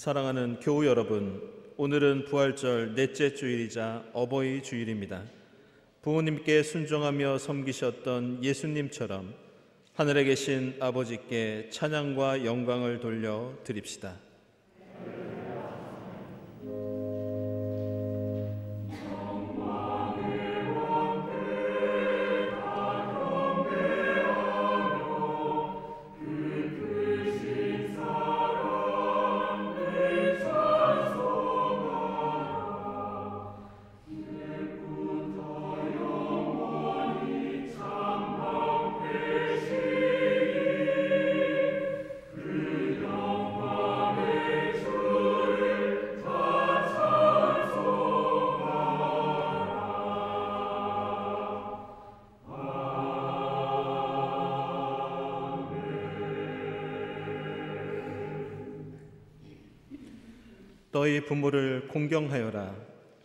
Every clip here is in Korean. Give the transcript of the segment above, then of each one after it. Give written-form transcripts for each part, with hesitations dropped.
사랑하는 교우 여러분, 오늘은 부활절 넷째 주일이자 어버이 주일입니다. 부모님께 순종하며 섬기셨던 예수님처럼 하늘에 계신 아버지께 찬양과 영광을 돌려 드립시다. 너희 부모를 공경하여라.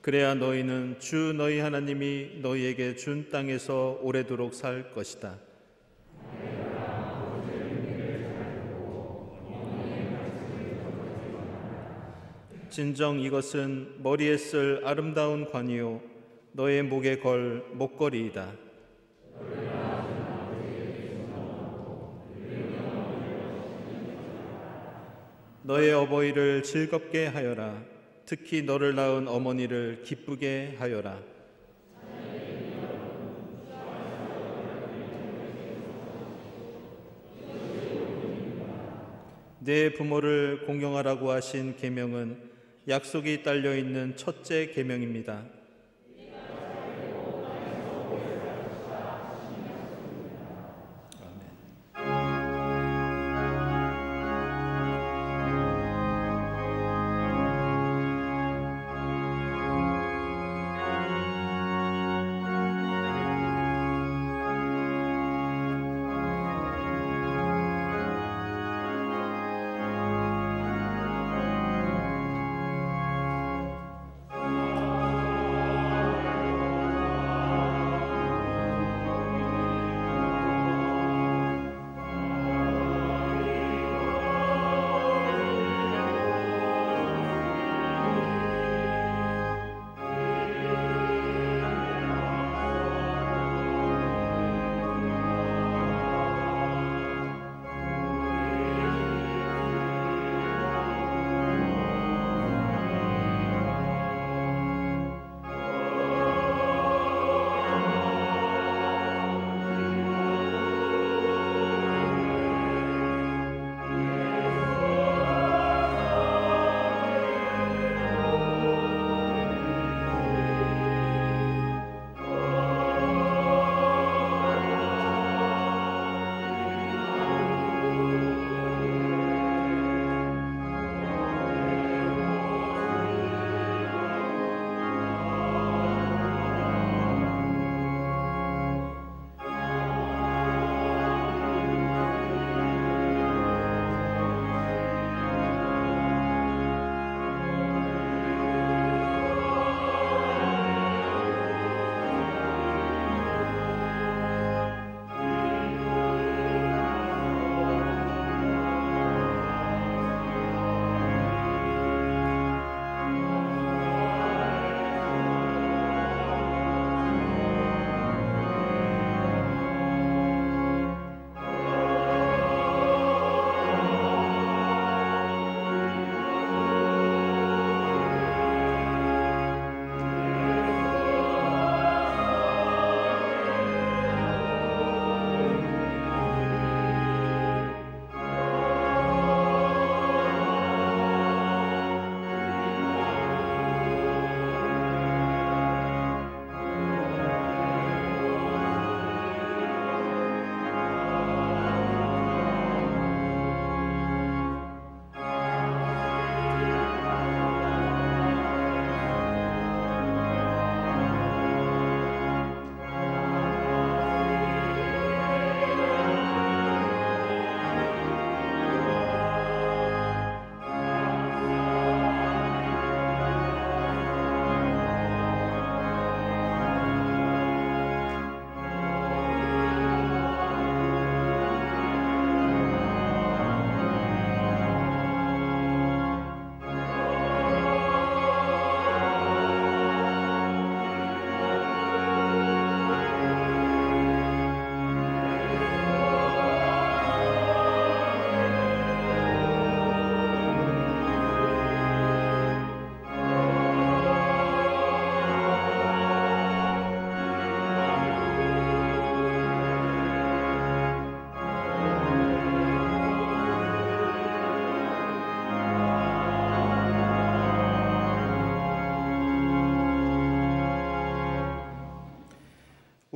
그래야 너희는 주 너희 하나님이 너희에게 준 땅에서 오래도록 살 것이다. 진정 이것은 머리에 쓸 아름다운 관이요 너의 목에 걸 목걸이이다. 너의 어버이를 즐겁게 하여라. 특히 너를 낳은 어머니를 기쁘게 하여라. 내 부모를 공경하라고 하신 계명은 약속이 딸려 있는 첫째 계명입니다.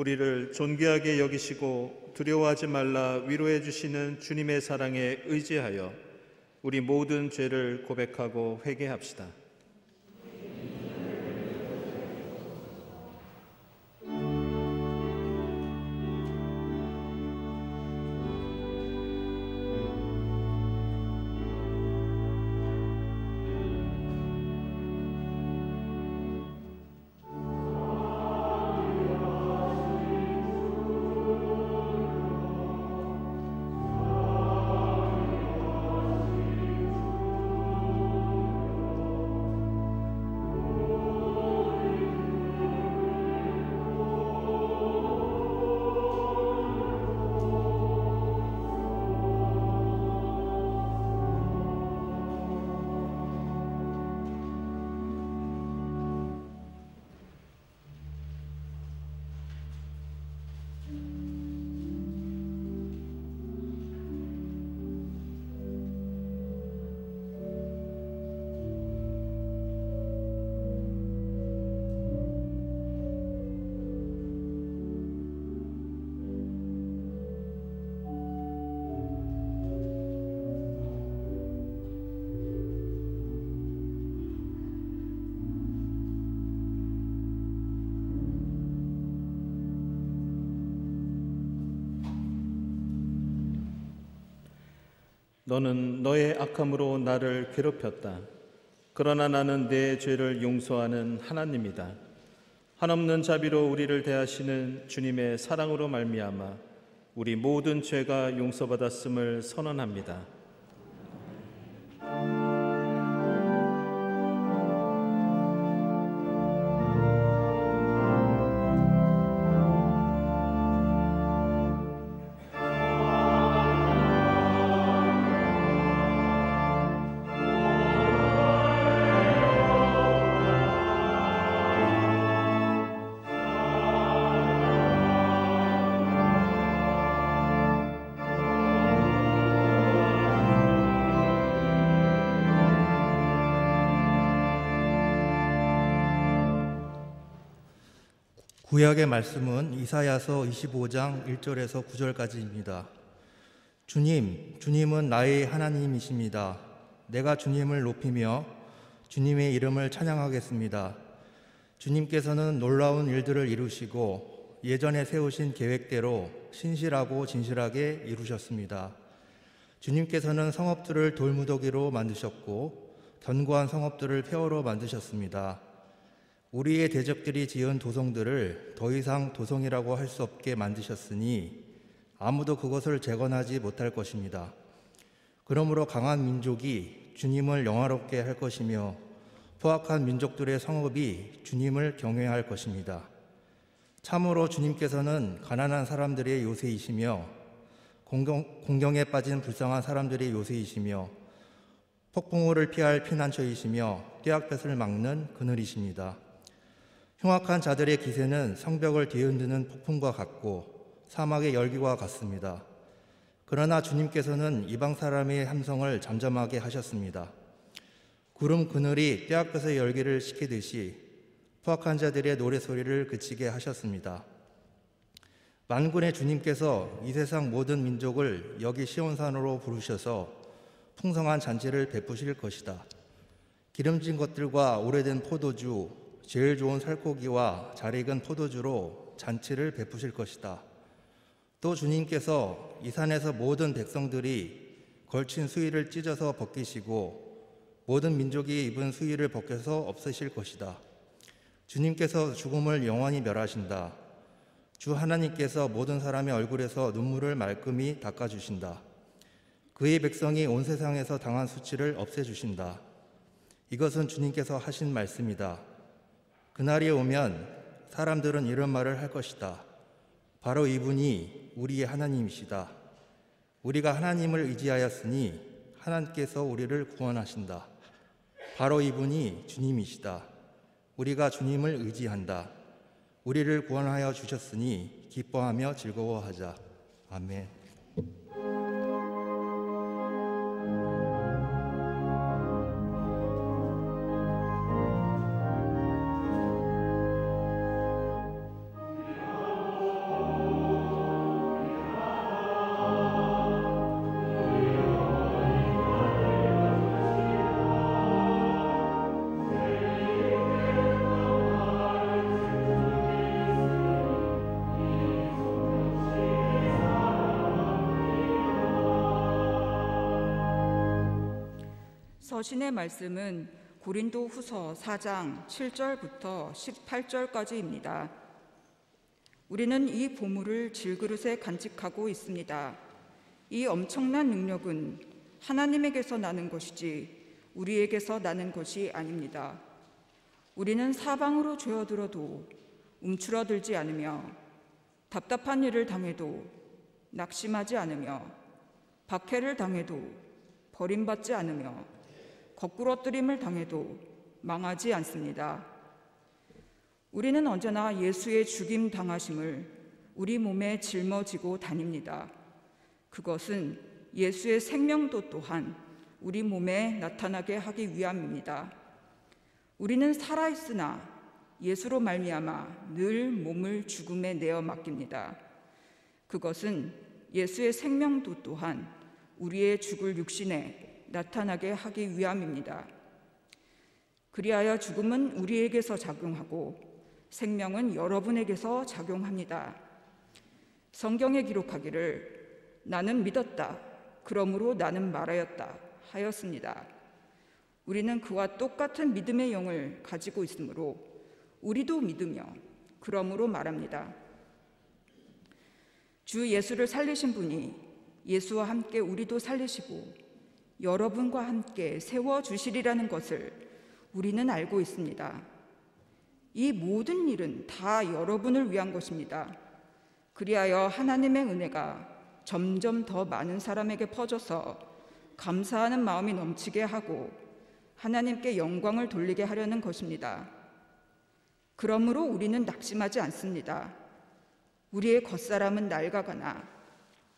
우리를 존귀하게 여기시고 두려워하지 말라 위로해 주시는 주님의 사랑에 의지하여 우리 모든 죄를 고백하고 회개합시다. 너는 너의 악함으로 나를 괴롭혔다. 그러나 나는 내 죄를 용서하는 하나님이다. 한없는 자비로 우리를 대하시는 주님의 사랑으로 말미암아 우리 모든 죄가 용서받았음을 선언합니다. 구약의 말씀은 이사야서 25장 1절에서 9절까지입니다. 주님은 나의 하나님이십니다. 내가 주님을 높이며 주님의 이름을 찬양하겠습니다. 주님께서는 놀라운 일들을 이루시고 예전에 세우신 계획대로 신실하고 진실하게 이루셨습니다. 주님께서는 성읍들을 돌무더기로 만드셨고 견고한 성읍들을 폐허로 만드셨습니다. 우리의 대적들이 지은 도성들을 더 이상 도성이라고 할 수 없게 만드셨으니 아무도 그것을 재건하지 못할 것입니다. 그러므로 강한 민족이 주님을 영화롭게 할 것이며 포악한 민족들의 성읍이 주님을 경외할 것입니다. 참으로 주님께서는 가난한 사람들의 요새이시며 공경에 빠진 불쌍한 사람들의 요새이시며 폭풍우를 피할 피난처이시며 떼약볕을 막는 그늘이십니다. 흉악한 자들의 기세는 성벽을 뒤흔드는 폭풍과 같고 사막의 열기와 같습니다. 그러나 주님께서는 이방 사람의 함성을 잠잠하게 하셨습니다. 구름 그늘이 떼약볕의 열기를 식히듯이 포악한 자들의 노래소리를 그치게 하셨습니다. 만군의 주님께서 이 세상 모든 민족을 여기 시온산으로 부르셔서 풍성한 잔치를 베푸실 것이다. 기름진 것들과 오래된 포도주, 제일 좋은 살코기와 잘 익은 포도주로 잔치를 베푸실 것이다. 또 주님께서 이 산에서 모든 백성들이 걸친 수의를 찢어서 벗기시고 모든 민족이 입은 수의를 벗겨서 없애실 것이다. 주님께서 죽음을 영원히 멸하신다. 주 하나님께서 모든 사람의 얼굴에서 눈물을 말끔히 닦아주신다. 그의 백성이 온 세상에서 당한 수치를 없애주신다. 이것은 주님께서 하신 말씀이다. 그날이 오면 사람들은 이런 말을 할 것이다. 바로 이분이 우리의 하나님이시다. 우리가 하나님을 의지하였으니 하나님께서 우리를 구원하신다. 바로 이분이 주님이시다. 우리가 주님을 의지한다. 우리를 구원하여 주셨으니 기뻐하며 즐거워하자. 아멘. 서신의 말씀은 고린도 후서 4장 7절부터 18절까지입니다. 우리는 이 보물을 질그릇에 간직하고 있습니다. 이 엄청난 능력은 하나님에게서 나는 것이지 우리에게서 나는 것이 아닙니다. 우리는 사방으로 죄어들어도 움츠러들지 않으며 답답한 일을 당해도 낙심하지 않으며 박해를 당해도 버림받지 않으며 거꾸러뜨림을 당해도 망하지 않습니다. 우리는 언제나 예수의 죽임 당하심을 우리 몸에 짊어지고 다닙니다. 그것은 예수의 생명도 또한 우리 몸에 나타나게 하기 위함입니다. 우리는 살아있으나 예수로 말미암아 늘 몸을 죽음에 내어 맡깁니다. 그것은 예수의 생명도 또한 우리의 죽을 육신에 나타나게 하기 위함입니다. 그리하여 죽음은 우리에게서 작용하고 생명은 여러분에게서 작용합니다. 성경에 기록하기를 나는 믿었다, 그러므로 나는 말하였다 하였습니다. 우리는 그와 똑같은 믿음의 영을 가지고 있으므로 우리도 믿으며 그러므로 말합니다. 주 예수를 살리신 분이 예수와 함께 우리도 살리시고 여러분과 함께 세워주시리라는 것을 우리는 알고 있습니다. 이 모든 일은 다 여러분을 위한 것입니다. 그리하여 하나님의 은혜가 점점 더 많은 사람에게 퍼져서 감사하는 마음이 넘치게 하고 하나님께 영광을 돌리게 하려는 것입니다. 그러므로 우리는 낙심하지 않습니다. 우리의 겉사람은 낡아가나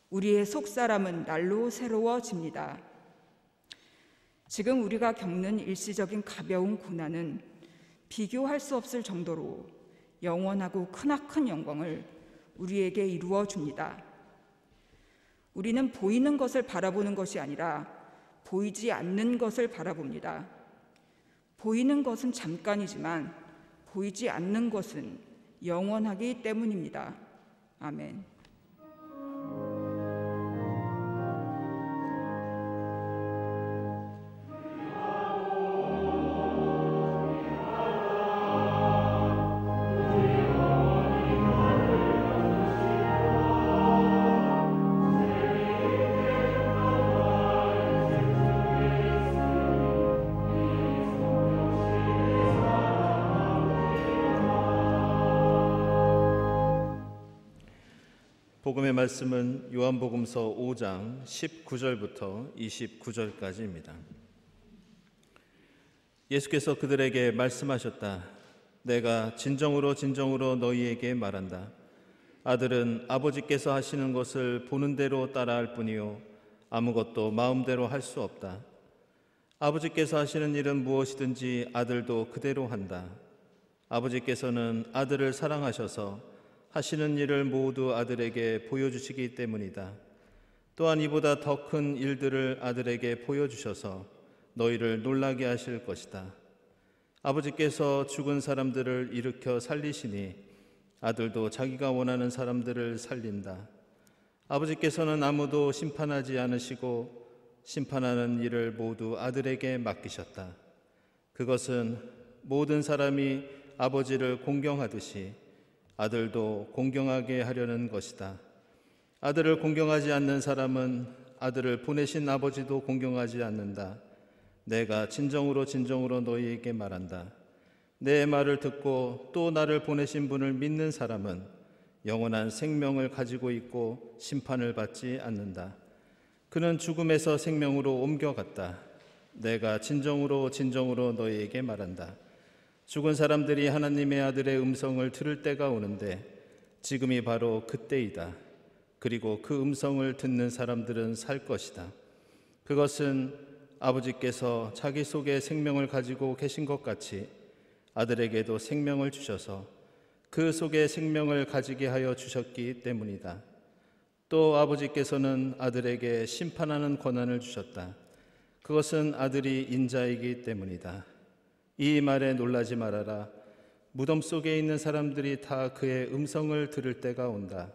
우리의 속사람은 날로 새로워집니다. 지금 우리가 겪는 일시적인 가벼운 고난은 비교할 수 없을 정도로 영원하고 크나큰 영광을 우리에게 이루어 줍니다. 우리는 보이는 것을 바라보는 것이 아니라 보이지 않는 것을 바라봅니다. 보이는 것은 잠깐이지만 보이지 않는 것은 영원하기 때문입니다. 아멘. 복음의 말씀은 요한복음서 5장 19절부터 29절까지입니다. 예수께서 그들에게 말씀하셨다. 내가 진정으로 진정으로 너희에게 말한다. 아들은 아버지께서 하시는 것을 보는 대로 따라할 뿐이요 아무것도 마음대로 할 수 없다. 아버지께서 하시는 일은 무엇이든지 아들도 그대로 한다. 아버지께서는 아들을 사랑하셔서 하시는 일을 모두 아들에게 보여주시기 때문이다. 또한 이보다 더 큰 일들을 아들에게 보여주셔서 너희를 놀라게 하실 것이다. 아버지께서 죽은 사람들을 일으켜 살리시니 아들도 자기가 원하는 사람들을 살린다. 아버지께서는 아무도 심판하지 않으시고 심판하는 일을 모두 아들에게 맡기셨다. 그것은 모든 사람이 아버지를 공경하듯이 아들도 공경하게 하려는 것이다. 아들을 공경하지 않는 사람은 아들을 보내신 아버지도 공경하지 않는다. 내가 진정으로 진정으로 너희에게 말한다. 내 말을 듣고 또 나를 보내신 분을 믿는 사람은 영원한 생명을 가지고 있고 심판을 받지 않는다. 그는 죽음에서 생명으로 옮겨갔다. 내가 진정으로 진정으로 너희에게 말한다. 죽은 사람들이 하나님의 아들의 음성을 들을 때가 오는데 지금이 바로 그때이다. 그리고 그 음성을 듣는 사람들은 살 것이다. 그것은 아버지께서 자기 속에 생명을 가지고 계신 것 같이 아들에게도 생명을 주셔서 그 속에 생명을 가지게 하여 주셨기 때문이다. 또 아버지께서는 아들에게 심판하는 권한을 주셨다. 그것은 아들이 인자이기 때문이다. 이 말에 놀라지 말아라. 무덤 속에 있는 사람들이 다 그의 음성을 들을 때가 온다.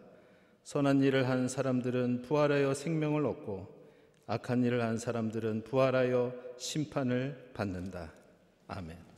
선한 일을 한 사람들은 부활하여 생명을 얻고 악한 일을 한 사람들은 부활하여 심판을 받는다. 아멘.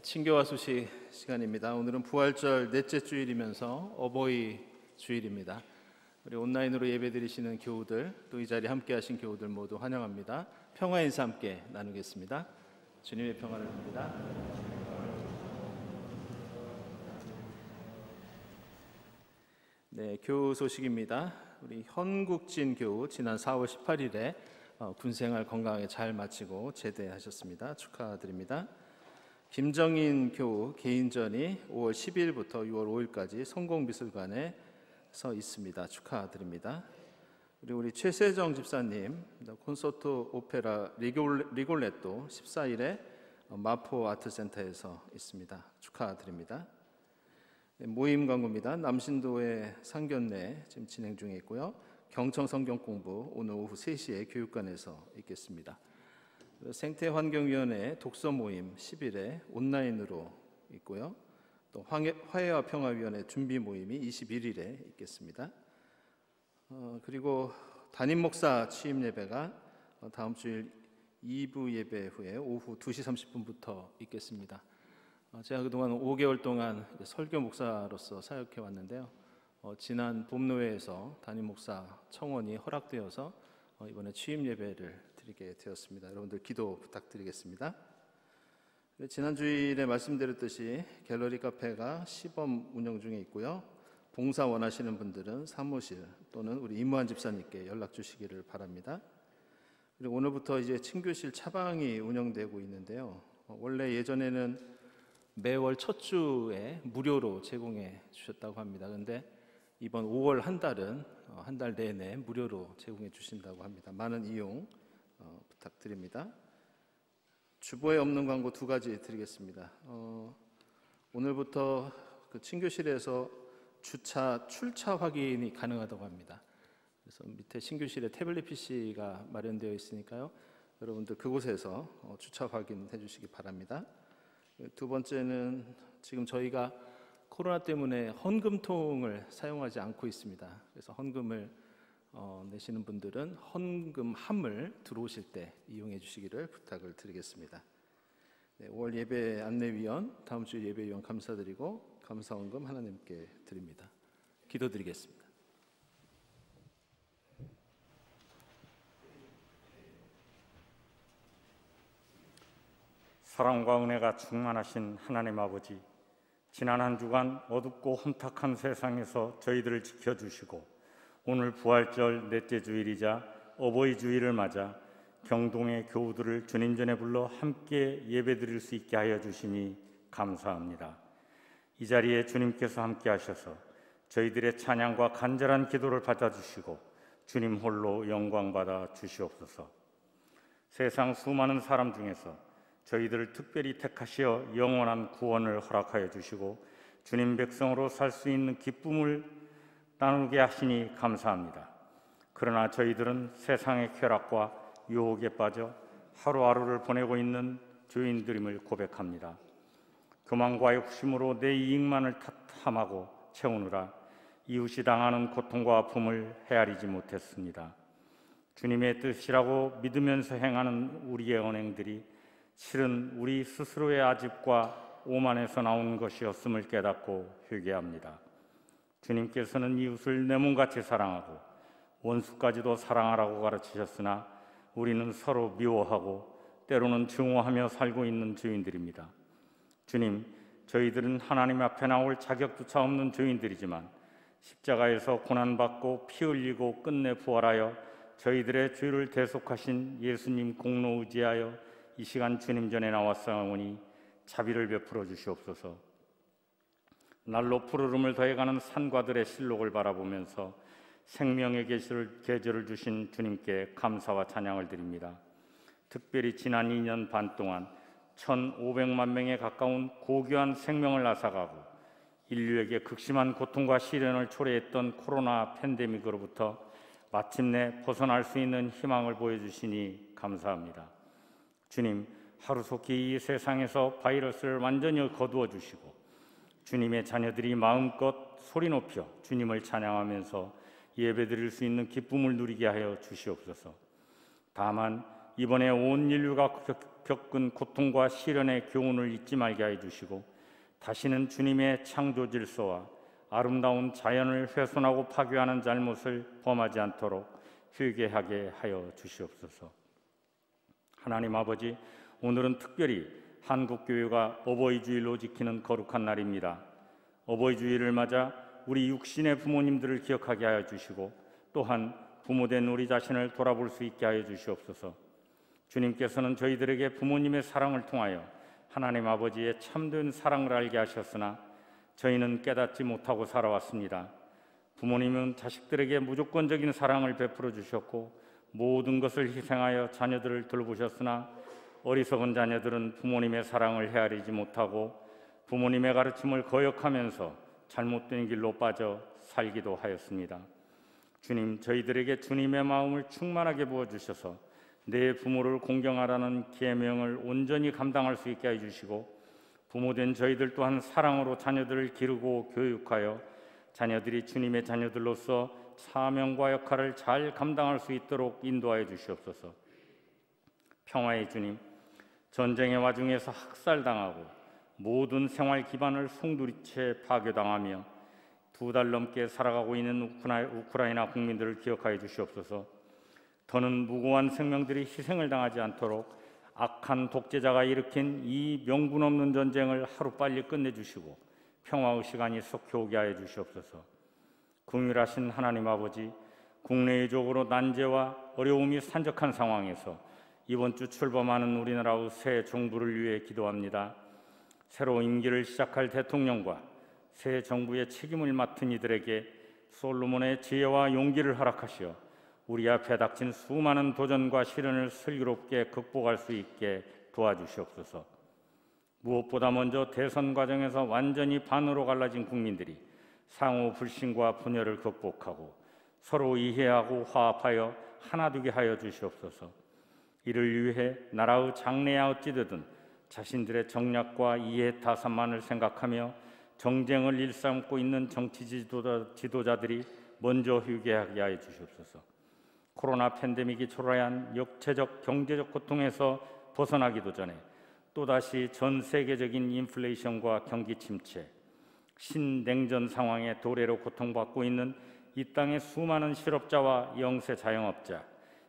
친교와 소식 시간입니다. 오늘은 부활절 넷째 주일이면서 어버이 주일입니다. 우리 온라인으로 예배드리시는 교우들, 또 이 자리에 함께하신 교우들 모두 환영합니다. 평화 인사 함께 나누겠습니다. 주님의 평화를 빕니다. 네, 교우 소식입니다. 우리 현국진 교우 지난 4월 18일에 군생활 건강하게 잘 마치고 제대하셨습니다. 축하드립니다. 김정인 교우 개인전이 5월 10일부터 6월 5일까지 성공미술관에서 있습니다. 축하드립니다. 그리고 우리 최세정 집사님 콘서트 오페라 리골레토 14일에 마포 아트센터에서 있습니다. 축하드립니다. 모임 광고입니다. 남신도의 상견례 지금 진행 중에 있고요. 경청 성경 공부 오늘 오후 3시에 교육관에서 있겠습니다. 생태환경위원회 독서 모임 10일에 온라인으로 있고요. 또 화해와 평화위원회 준비 모임이 21일에 있겠습니다. 그리고 담임 목사 취임 예배가 다음 주일 2부 예배 후에 오후 2시 30분부터 있겠습니다. 제가 그동안 5개월 동안 설교 목사로서 사역해 왔는데요. 지난 봄노회에서 담임 목사 청원이 허락되어서 이번에 취임 예배를 드리게 되었습니다. 여러분들 기도 부탁드리겠습니다. 지난 주일에 말씀드렸듯이 갤러리 카페가 시범 운영 중에 있고요. 봉사 원하시는 분들은 사무실 또는 우리 임무한 집사님께 연락 주시기를 바랍니다. 그리고 오늘부터 이제 친교실 차방이 운영되고 있는데요. 원래 예전에는 매월 첫 주에 무료로 제공해 주셨다고 합니다. 그런데 이번 5월 한 달은 한 달 내내 무료로 제공해 주신다고 합니다. 많은 이용 부탁드립니다. 주보에 없는 광고 2가지 드리겠습니다. 오늘부터 그 친교실에서 주차 출차 확인이 가능하다고 합니다. 그래서 밑에 친교실에 태블릿 PC가 마련되어 있으니까요. 여러분들 그곳에서 주차 확인해 주시기 바랍니다. 두 번째는 지금 저희가 코로나 때문에 헌금통을 사용하지 않고 있습니다. 그래서 헌금을 내시는 분들은 헌금함을 들어오실 때 이용해 주시기를 부탁을 드리겠습니다. 네, 5월 예배 안내위원, 다음 주 예배위원 감사드리고 감사헌금 하나님께 드립니다. 기도드리겠습니다. 사랑과 은혜가 충만하신 하나님 아버지, 지난 한 주간 어둡고 혼탁한 세상에서 저희들을 지켜주시고 오늘 부활절 넷째 주일이자 어버이 주일을 맞아 경동의 교우들을 주님 전에 불러 함께 예배드릴 수 있게 하여 주시니 감사합니다. 이 자리에 주님께서 함께 하셔서 저희들의 찬양과 간절한 기도를 받아주시고 주님 홀로 영광받아 주시옵소서. 세상 수많은 사람 중에서 저희들을 특별히 택하시어 영원한 구원을 허락하여 주시고 주님 백성으로 살 수 있는 기쁨을 나누게 하시니 감사합니다. 그러나 저희들은 세상의 쾌락과 유혹에 빠져 하루하루를 보내고 있는 죄인들임을 고백합니다. 교만과의 후심으로 내 이익만을 탐하고 채우느라 이웃이 당하는 고통과 아픔을 헤아리지 못했습니다. 주님의 뜻이라고 믿으면서 행하는 우리의 언행들이 실은 우리 스스로의 아집과 오만에서 나온 것이었음을 깨닫고 회개합니다. 주님께서는 이웃을 내 몸같이 사랑하고 원수까지도 사랑하라고 가르치셨으나 우리는 서로 미워하고 때로는 증오하며 살고 있는 죄인들입니다. 주님, 저희들은 하나님 앞에 나올 자격조차 없는 죄인들이지만 십자가에서 고난받고 피 흘리고 끝내 부활하여 저희들의 죄를 대속하신 예수님 공로 의지하여 이 시간 주님 전에 나왔사오니 자비를 베풀어 주시옵소서. 날로 푸르름을 더해가는 산과들의 실록을 바라보면서 생명의 계절을 주신 주님께 감사와 찬양을 드립니다. 특별히 지난 2년 반 동안 1,500만 명에 가까운 고귀한 생명을 앗아가고 인류에게 극심한 고통과 시련을 초래했던 코로나 팬데믹으로부터 마침내 벗어날 수 있는 희망을 보여주시니 감사합니다. 주님, 하루속히 이 세상에서 바이러스를 완전히 거두어 주시고 주님의 자녀들이 마음껏 소리 높여 주님을 찬양하면서 예배드릴 수 있는 기쁨을 누리게 하여 주시옵소서. 다만 이번에 온 인류가 겪은 고통과 시련의 교훈을 잊지 말게 하여 주시고 다시는 주님의 창조 질서와 아름다운 자연을 훼손하고 파괴하는 잘못을 범하지 않도록 회개하게 하여 주시옵소서. 하나님 아버지, 오늘은 특별히 한국교회가 어버이주일로 지키는 거룩한 날입니다. 어버이주일을 맞아 우리 육신의 부모님들을 기억하게 하여 주시고 또한 부모된 우리 자신을 돌아볼 수 있게 하여 주시옵소서. 주님께서는 저희들에게 부모님의 사랑을 통하여 하나님 아버지의 참된 사랑을 알게 하셨으나 저희는 깨닫지 못하고 살아왔습니다. 부모님은 자식들에게 무조건적인 사랑을 베풀어 주셨고 모든 것을 희생하여 자녀들을 돌보셨으나 어리석은 자녀들은 부모님의 사랑을 헤아리지 못하고 부모님의 가르침을 거역하면서 잘못된 길로 빠져 살기도 하였습니다. 주님, 저희들에게 주님의 마음을 충만하게 부어주셔서 내 부모를 공경하라는 계명을 온전히 감당할 수 있게 해주시고 부모된 저희들 또한 사랑으로 자녀들을 기르고 교육하여 자녀들이 주님의 자녀들로서 사명과 역할을 잘 감당할 수 있도록 인도하여 주시옵소서. 평화의 주님, 전쟁의 와중에서 학살당하고 모든 생활 기반을 송두리째 파괴당하며 2달 넘게 살아가고 있는 우크라이나 국민들을 기억하여 주시옵소서. 더는 무고한 생명들이 희생을 당하지 않도록 악한 독재자가 일으킨 이 명분 없는 전쟁을 하루빨리 끝내주시고 평화의 시간이 속히 오게 하여 주시옵소서. 긍휼하신 하나님 아버지, 국내외적으로 난제와 어려움이 산적한 상황에서 이번 주 출범하는 우리나라의 새 정부를 위해 기도합니다. 새로 임기를 시작할 대통령과 새 정부의 책임을 맡은 이들에게 솔로몬의 지혜와 용기를 허락하시어 우리 앞에 닥친 수많은 도전과 시련을 슬기롭게 극복할 수 있게 도와주시옵소서. 무엇보다 먼저 대선 과정에서 완전히 반으로 갈라진 국민들이 상호 불신과 분열을 극복하고 서로 이해하고 화합하여 하나 되게 하여 주시옵소서. 이를 위해 나라의 장래야 어찌되든 자신들의 정략과 이해 타산만을 생각하며 정쟁을 일삼고 있는 정치 지도자들이 먼저 휴게하게 하여 주시옵소서. 코로나 팬데믹이 초래한 역체적 경제적 고통에서 벗어나기도 전에 또다시 전 세계적인 인플레이션과 경기 침체, 신냉전 상황의 도래로 고통받고 있는 이 땅의 수많은 실업자와 영세 자영업자,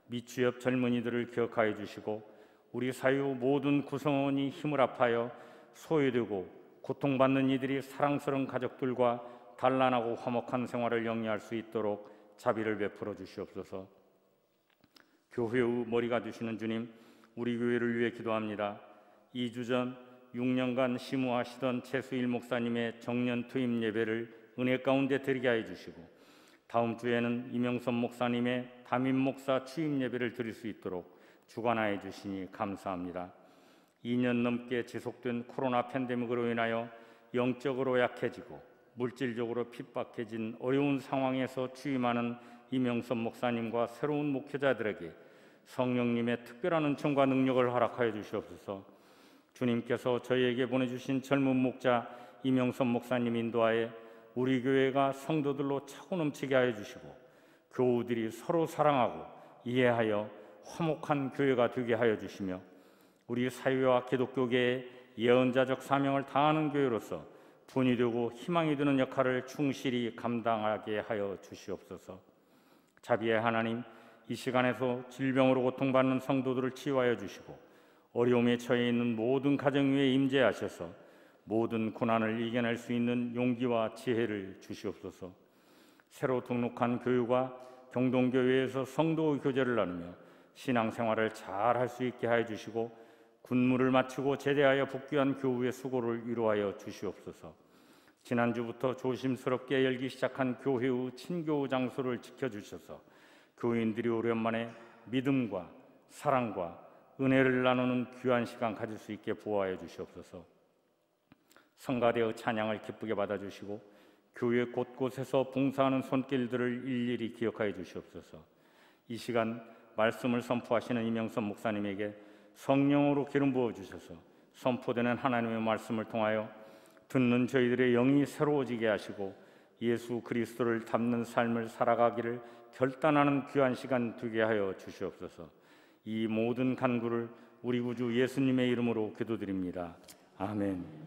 미취업 젊은이들을 기억하여 주시고 우리 사유 모든 구성원이 힘을 합하여 소외되고 고통받는 이들이 사랑스러운 가족들과 단란하고 화목한 생활을 영위할 수 있도록 자비를 베풀어 주시옵소서. 교회의 머리가 되시는 주님, 우리 교회를 위해 기도합니다. 2주 전 6년간 심우하시던 최수일 목사님의 정년 투임 예배를 은혜 가운데 드리게 하여 주시고 다음 주에는 이명선 목사님의 담임 목사 취임 예배를 드릴 수 있도록 주관하여 주시니 감사합니다. 2년 넘게 지속된 코로나 팬데믹으로 인하여 영적으로 약해지고 물질적으로 핍박해진 어려운 상황에서 취임하는 이명선 목사님과 새로운 목회자들에게 성령님의 특별한 은총과 능력을 허락하여 주시옵소서. 주님께서 저희에게 보내주신 젊은 목자 이명선 목사님 인도하에 우리 교회가 성도들로 차고 넘치게 하여 주시고 교우들이 서로 사랑하고 이해하여 화목한 교회가 되게 하여 주시며 우리 사회와 기독교계의 예언자적 사명을 다하는 교회로서 분이 되고 희망이 되는 역할을 충실히 감당하게 하여 주시옵소서. 자비의 하나님, 이 시간에서 질병으로 고통받는 성도들을 치유하여 주시고 어려움에 처해 있는 모든 가정 위에 임재하셔서 모든 고난을 이겨낼 수 있는 용기와 지혜를 주시옵소서. 새로 등록한 교회가 경동교회에서 성도의 교제를 나누며 신앙생활을 잘 할 수 있게 하여 주시고 군무를 마치고 제대하여 복귀한 교우의 수고를 위로하여 주시옵소서. 지난주부터 조심스럽게 열기 시작한 교회의 친교 장소를 지켜주셔서 교인들이 오랜만에 믿음과 사랑과 은혜를 나누는 귀한 시간 가질 수 있게 보호하여 주시옵소서. 성가대의 찬양을 기쁘게 받아주시고 교회 곳곳에서 봉사하는 손길들을 일일이 기억하여 주시옵소서. 이 시간 말씀을 선포하시는 이명선 목사님에게 성령으로 기름 부어주셔서 선포되는 하나님의 말씀을 통하여 듣는 저희들의 영이 새로워지게 하시고 예수 그리스도를 닮는 삶을 살아가기를 결단하는 귀한 시간 되게 하여 주시옵소서. 이 모든 간구를 우리 구주 예수님의 이름으로 기도드립니다. 아멘.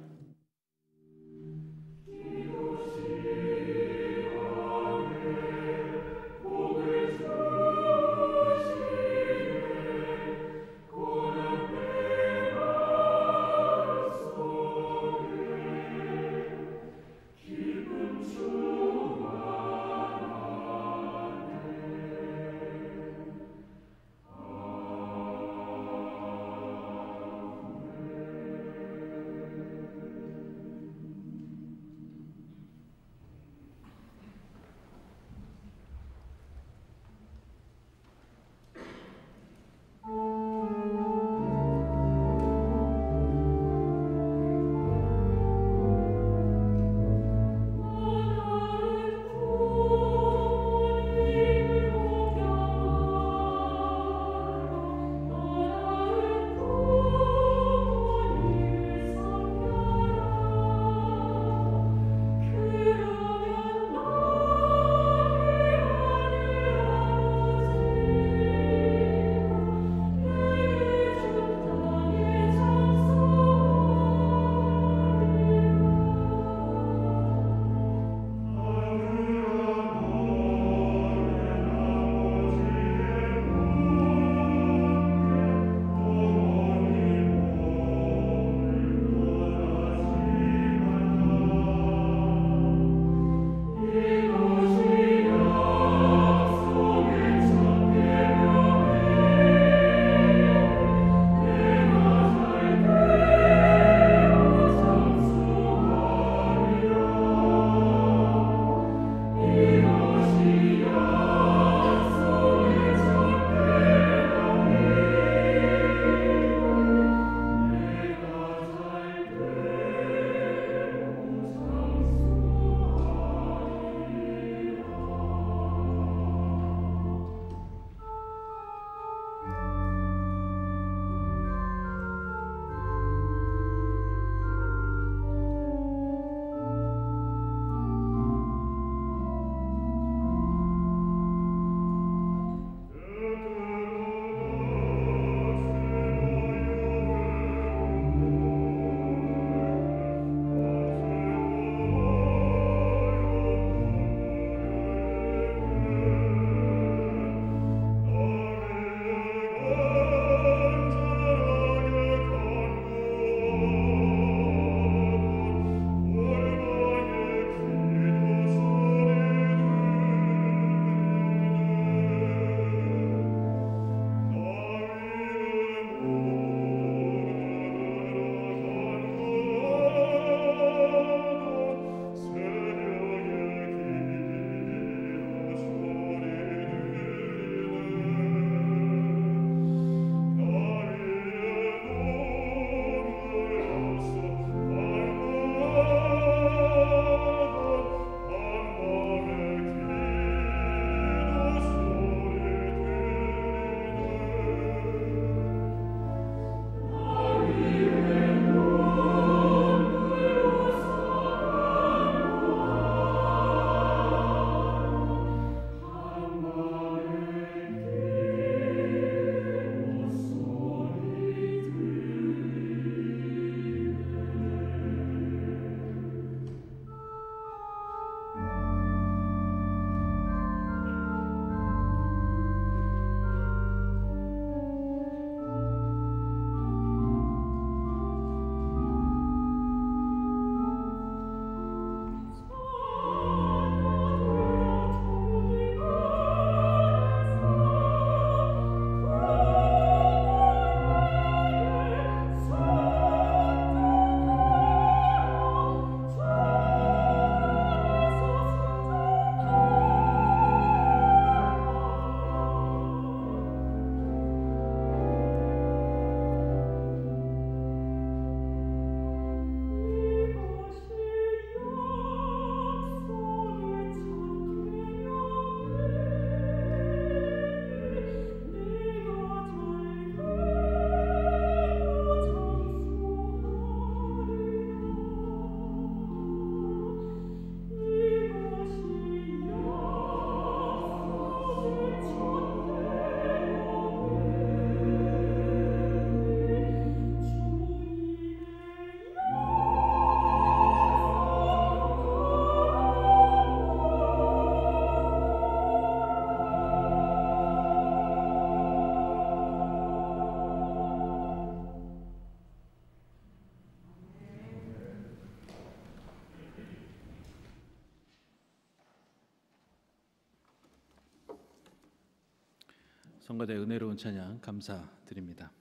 성가대 은혜로운 찬양 감사드립니다.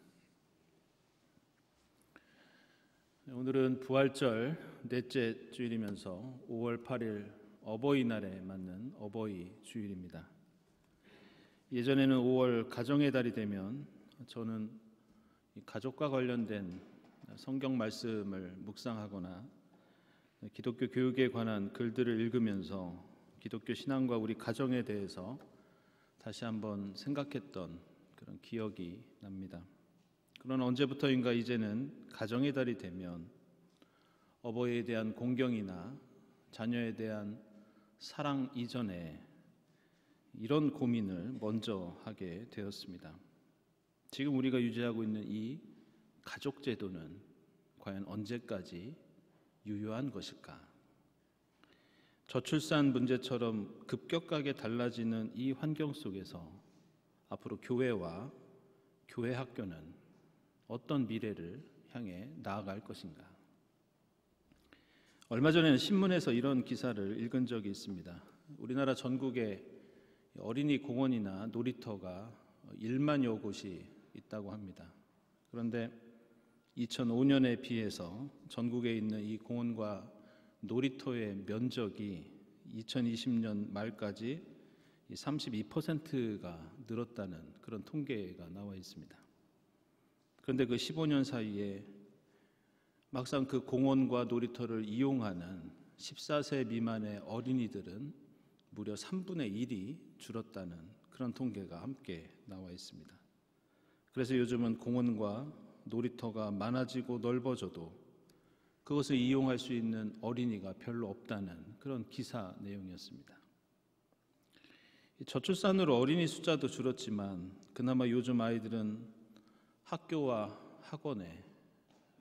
오늘은 부활절 넷째 주일이면서 5월 8일 어버이날에 맞는 어버이 주일입니다. 예전에는 5월 가정의 달이 되면 저는 가족과 관련된 성경 말씀을 묵상하거나 기독교 교육에 관한 글들을 읽으면서 기독교 신앙과 우리 가정에 대해서 다시 한번 생각했던 그런 기억이 납니다. 그러나 언제부터인가 이제는 가정의 달이 되면 어버이에 대한 공경이나 자녀에 대한 사랑 이전에 이런 고민을 먼저 하게 되었습니다. 지금 우리가 유지하고 있는 이 가족 제도는 과연 언제까지 유효한 것일까? 저출산 문제처럼 급격하게 달라지는 이 환경 속에서 앞으로 교회와 교회 학교는 어떤 미래를 향해 나아갈 것인가? 얼마 전에는 신문에서 이런 기사를 읽은 적이 있습니다. 우리나라 전국에 어린이 공원이나 놀이터가 1만여 곳이 있다고 합니다. 그런데 2005년에 비해서 전국에 있는 이 공원과 놀이터의 면적이 2020년 말까지 32%가 늘었다는 그런 통계가 나와 있습니다. 그런데 그 15년 사이에 막상 그 공원과 놀이터를 이용하는 14세 미만의 어린이들은 무려 3분의 1이 줄었다는 그런 통계가 함께 나와 있습니다. 그래서 요즘은 공원과 놀이터가 많아지고 넓어져도 그것을 이용할 수 있는 어린이가 별로 없다는 그런 기사 내용이었습니다. 저출산으로 어린이 숫자도 줄었지만 그나마 요즘 아이들은 학교와 학원에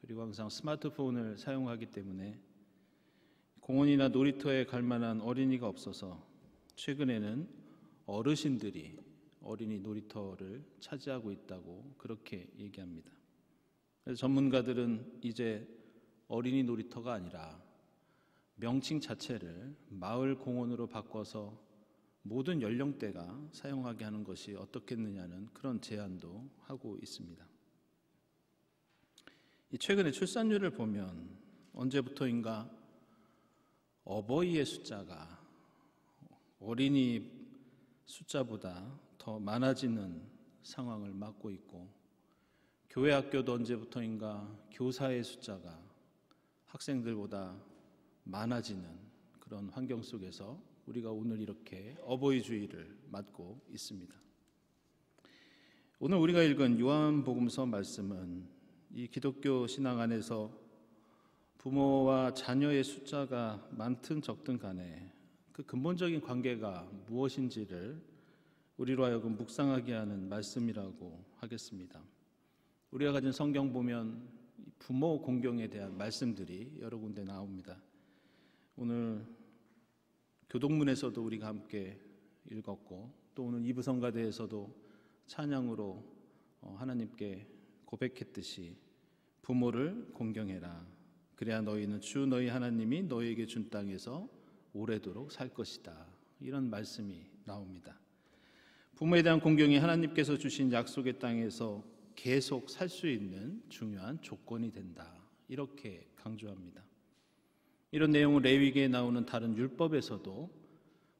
그리고 항상 스마트폰을 사용하기 때문에 공원이나 놀이터에 갈 만한 어린이가 없어서 최근에는 어르신들이 어린이 놀이터를 차지하고 있다고 그렇게 얘기합니다. 그래서 전문가들은 이제 어린이 놀이터가 아니라 명칭 자체를 마을 공원으로 바꿔서 모든 연령대가 사용하게 하는 것이 어떻겠느냐는 그런 제안도 하고 있습니다. 최근에 출산율을 보면 언제부터인가 어버이의 숫자가 어린이 숫자보다 더 많아지는 상황을 맞고 있고 교회 학교도 언제부터인가 교사의 숫자가 학생들보다 많아지는 그런 환경 속에서 우리가 오늘 이렇게 어버이 주일을 맞고 있습니다. 오늘 우리가 읽은 요한복음서 말씀은 이 기독교 신앙 안에서 부모와 자녀의 숫자가 많든 적든 간에 그 근본적인 관계가 무엇인지를 우리로 하여금 묵상하게 하는 말씀이라고 하겠습니다. 우리가 가진 성경 보면 부모 공경에 대한 말씀들이 여러 군데 나옵니다. 오늘 교동문에서도 우리가 함께 읽었고 또 오늘 2부 성가대에서도 찬양으로 하나님께 고백했듯이 부모를 공경해라. 그래야 너희는 주 너희 하나님이 너희에게 준 땅에서 오래도록 살 것이다. 이런 말씀이 나옵니다. 부모에 대한 공경이 하나님께서 주신 약속의 땅에서 계속 살 수 있는 중요한 조건이 된다. 이렇게 강조합니다. 이런 내용은 레위기에 나오는 다른 율법에서도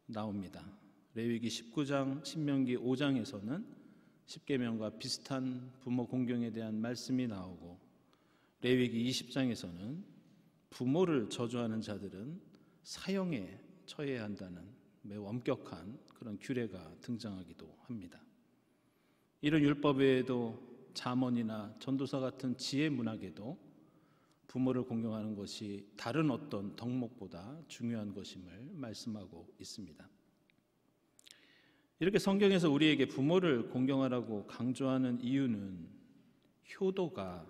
나옵니다. 레위기 19장, 신명기 5장에서는 십계명과 비슷한 부모 공경에 대한 말씀이 나오고 레위기 20장에서는 부모를 저주하는 자들은 사형에 처해야 한다는 매우 엄격한 그런 규례가 등장하기도 합니다. 이런 율법 외에도 잠언이나 전도서 같은 지혜 문학에도 부모를 공경하는 것이 다른 어떤 덕목보다 중요한 것임을 말씀하고 있습니다. 이렇게 성경에서 우리에게 부모를 공경하라고 강조하는 이유는 효도가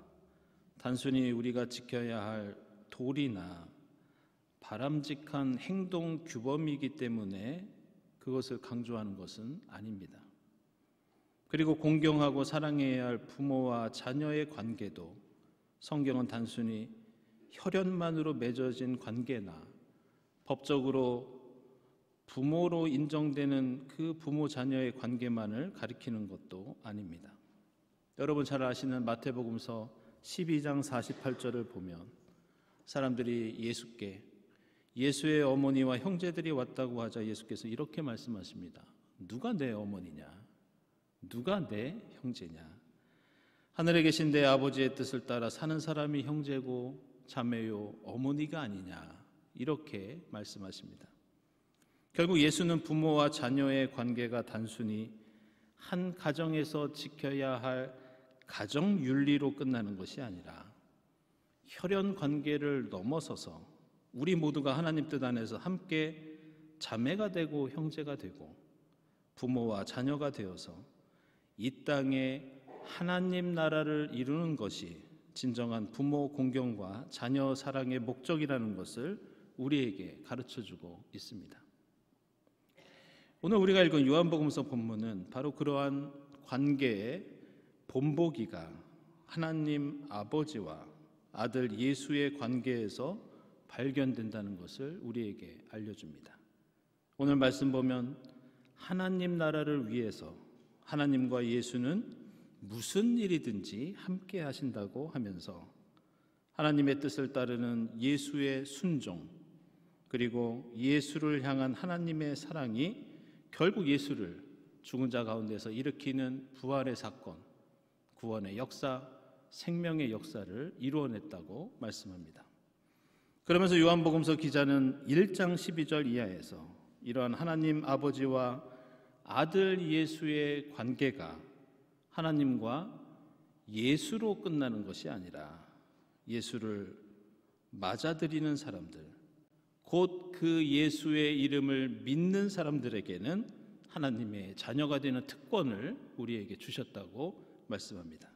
단순히 우리가 지켜야 할 도리나 바람직한 행동 규범이기 때문에 그것을 강조하는 것은 아닙니다. 그리고 공경하고 사랑해야 할 부모와 자녀의 관계도 성경은 단순히 혈연만으로 맺어진 관계나 법적으로 부모로 인정되는 그 부모 자녀의 관계만을 가리키는 것도 아닙니다. 여러분 잘 아시는 마태복음서 12장 48절을 보면 사람들이 예수께 예수의 어머니와 형제들이 왔다고 하자 예수께서 이렇게 말씀하십니다. 누가 내 어머니냐? 누가 내 형제냐? 하늘에 계신 내 아버지의 뜻을 따라 사는 사람이 형제고 자매요 어머니가 아니냐? 이렇게 말씀하십니다. 결국 예수는 부모와 자녀의 관계가 단순히 한 가정에서 지켜야 할 가정 윤리로 끝나는 것이 아니라 혈연 관계를 넘어서서 우리 모두가 하나님 뜻 안에서 함께 자매가 되고 형제가 되고 부모와 자녀가 되어서 이 땅에 하나님 나라를 이루는 것이 진정한 부모 공경과 자녀 사랑의 목적이라는 것을 우리에게 가르쳐주고 있습니다. 오늘 우리가 읽은 요한복음서 본문은 바로 그러한 관계의 본보기가 하나님 아버지와 아들 예수의 관계에서 발견된다는 것을 우리에게 알려줍니다. 오늘 말씀 보면 하나님 나라를 위해서 하나님과 예수는 무슨 일이든지 함께 하신다고 하면서 하나님의 뜻을 따르는 예수의 순종 그리고 예수를 향한 하나님의 사랑이 결국 예수를 죽은 자 가운데서 일으키는 부활의 사건, 구원의 역사, 생명의 역사를 이루어냈다고 말씀합니다. 그러면서 요한복음서 기자는 1장 12절 이하에서 이러한 하나님 아버지와 아들 예수의 관계가 하나님과 예수로 끝나는 것이 아니라 예수를 맞아들이는 사람들, 곧 그 예수의 이름을 믿는 사람들에게는 하나님의 자녀가 되는 특권을 우리에게 주셨다고 말씀합니다.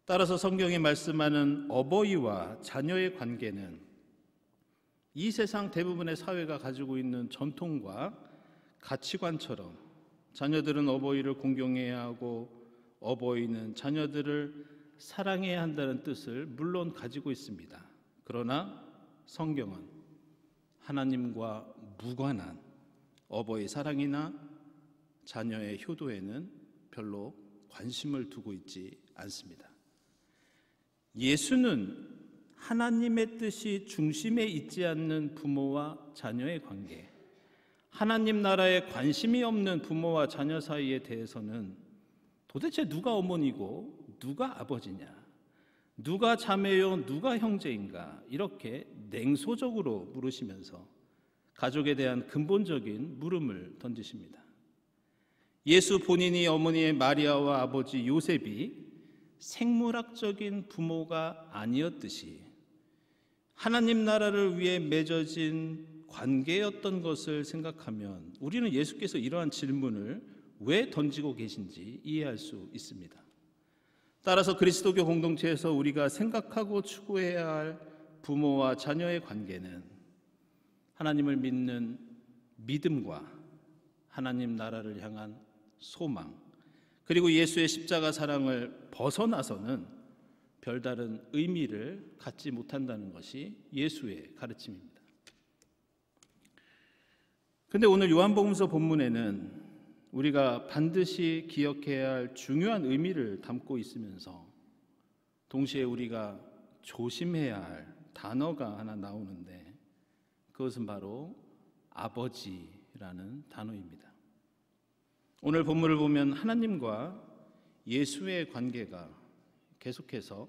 따라서 성경이 말씀하는 어버이와 자녀의 관계는 이 세상 대부분의 사회가 가지고 있는 전통과 가치관처럼 자녀들은 어버이를 공경해야 하고 어버이는 자녀들을 사랑해야 한다는 뜻을 물론 가지고 있습니다. 그러나 성경은 하나님과 무관한 어버이 사랑이나 자녀의 효도에는 별로 관심을 두고 있지 않습니다. 예수는 하나님의 뜻이 중심에 있지 않는 부모와 자녀의 관계, 하나님 나라에 관심이 없는 부모와 자녀 사이에 대해서는 도대체 누가 어머니고 누가 아버지냐, 누가 자매요 누가 형제인가 이렇게 냉소적으로 물으시면서 가족에 대한 근본적인 물음을 던지십니다. 예수 본인이 어머니의 마리아와 아버지 요셉이 생물학적인 부모가 아니었듯이 하나님 나라를 위해 맺어진 관계였던 것을 생각하면 우리는 예수께서 이러한 질문을 왜 던지고 계신지 이해할 수 있습니다. 따라서 그리스도교 공동체에서 우리가 생각하고 추구해야 할 부모와 자녀의 관계는 하나님을 믿는 믿음과 하나님 나라를 향한 소망, 그리고 예수의 십자가 사랑을 벗어나서는 별다른 의미를 갖지 못한다는 것이 예수의 가르침입니다. 그런데 오늘 요한복음서 본문에는 우리가 반드시 기억해야 할 중요한 의미를 담고 있으면서 동시에 우리가 조심해야 할 단어가 하나 나오는데 그것은 바로 아버지라는 단어입니다. 오늘 본문을 보면 하나님과 예수의 관계가 계속해서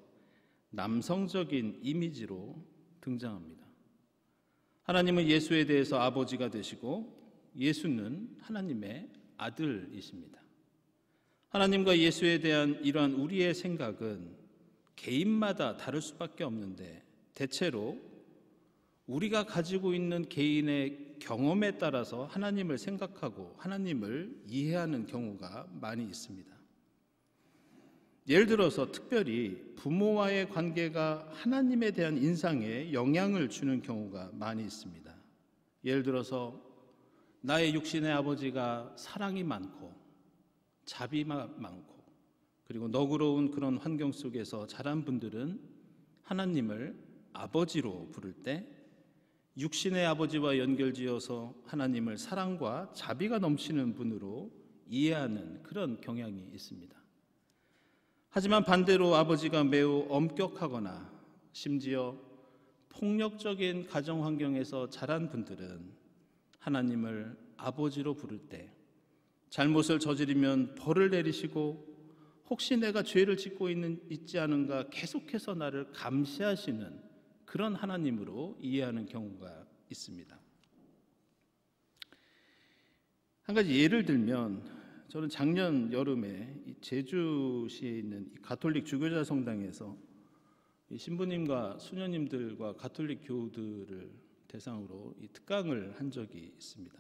남성적인 이미지로 등장합니다. 하나님은 예수에 대해서 아버지가 되시고 예수는 하나님의 아들이십니다. 하나님과 예수에 대한 이러한 우리의 생각은 개인마다 다를 수밖에 없는데 대체로 우리가 가지고 있는 개인의 경험에 따라서 하나님을 생각하고 하나님을 이해하는 경우가 많이 있습니다. 예를 들어서 특별히 부모와의 관계가 하나님에 대한 인상에 영향을 주는 경우가 많이 있습니다. 예를 들어서 나의 육신의 아버지가 사랑이 많고 자비가 많고 그리고 너그러운 그런 환경 속에서 자란 분들은 하나님을 아버지로 부를 때 육신의 아버지와 연결지어서 하나님을 사랑과 자비가 넘치는 분으로 이해하는 그런 경향이 있습니다. 하지만 반대로 아버지가 매우 엄격하거나 심지어 폭력적인 가정 환경에서 자란 분들은 하나님을 아버지로 부를 때 잘못을 저지르면 벌을 내리시고 혹시 내가 죄를 짓고 있지 않은가 계속해서 나를 감시하시는 그런 하나님으로 이해하는 경우가 있습니다. 한 가지 예를 들면 저는 작년 여름에 제주시에 있는 가톨릭 주교자 성당에서 신부님과 수녀님들과 가톨릭 교우들을 대상으로 특강을 한 적이 있습니다.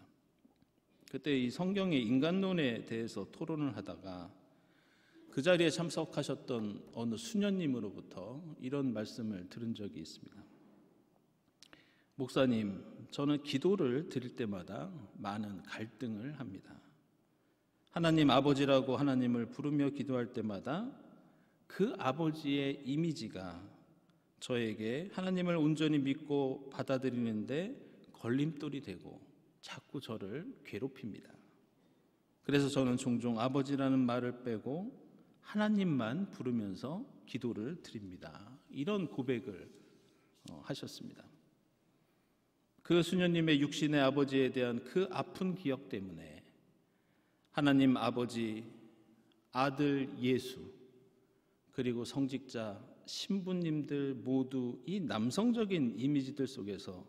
그때 이 성경의 인간론에 대해서 토론을 하다가 그 자리에 참석하셨던 어느 수녀님으로부터 이런 말씀을 들은 적이 있습니다. 목사님, 저는 기도를 드릴 때마다 많은 갈등을 합니다. 하나님 아버지라고 하나님을 부르며 기도할 때마다 그 아버지의 이미지가 저에게 하나님을 온전히 믿고 받아들이는데 걸림돌이 되고 자꾸 저를 괴롭힙니다. 그래서 저는 종종 아버지라는 말을 빼고 하나님만 부르면서 기도를 드립니다. 이런 고백을 하셨습니다. 그 수녀님의 육신의 아버지에 대한 그 아픈 기억 때문에 하나님 아버지, 아들 예수, 그리고 성직자, 신부님들 모두 이 남성적인 이미지들 속에서